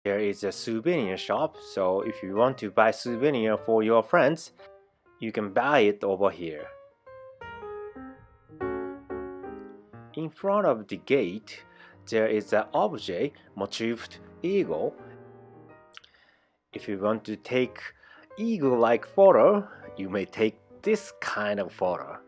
There is a souvenir shop, so if you want to buy souvenir for your friends, you can buy it over here. In front of the gate, there is an object motifed eagle. If you want to take eagle-like photo, you may take this kind of photo.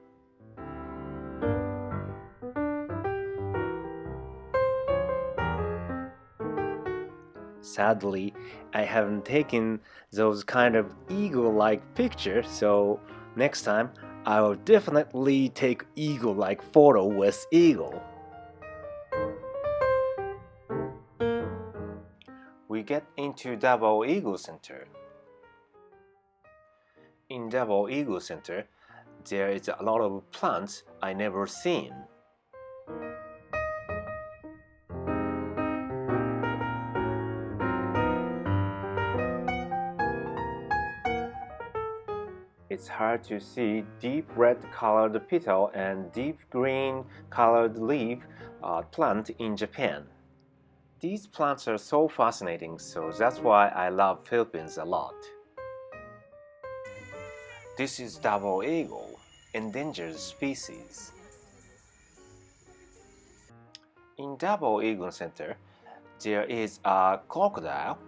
Sadly, I haven't taken those kind of eagle-like pictures, so next time I will definitely take eagle-like photo with eagle. We get into Davao Eagle Center. In Davao Eagle Center, there is a lot of plants I never seen. It's hard to see deep red colored petal and deep green colored leaf plant in Japan. These plants are so fascinating, so that's why I love Philippines a lot. This is Davao eagle, endangered species. In Davao Eagle Center, there is a crocodile.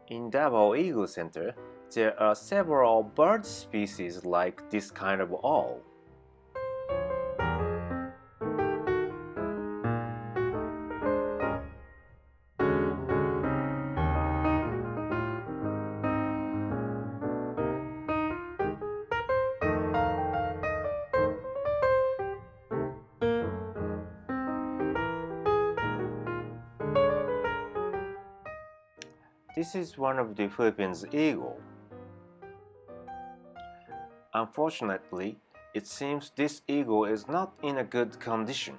In Davao Eagle Center, there are several bird species like this kind of owl. This is one of the Philippines eagle. Unfortunately, it seems this eagle is not in a good condition.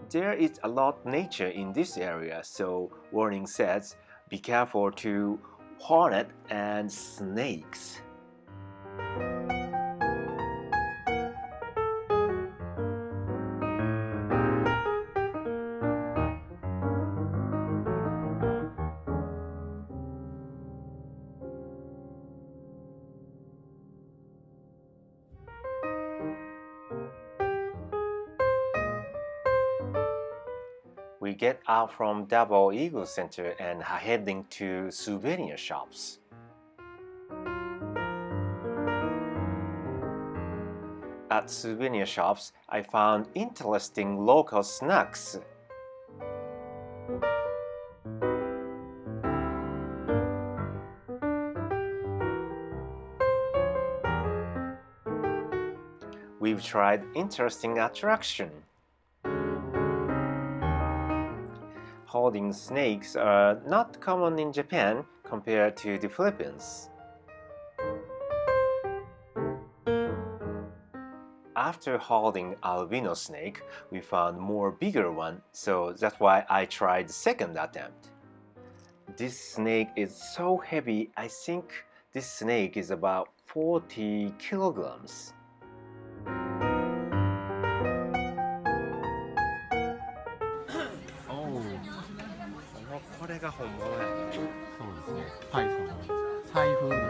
There is a lot nature in this area, so warning says be careful to hornet and snakes. We get out from Davao Eagle Center and are heading to souvenir shops. At souvenir shops, I found interesting local snacks. We've tried interesting attraction. Holding snakes are not common in Japan compared to the Philippines. After holding albino snake, we found more bigger one, so that's why I tried second attempt. This snake is so heavy, I think this snake is about 40 kilograms. Oh, れが本物やね。そうですね。タイさんの財布の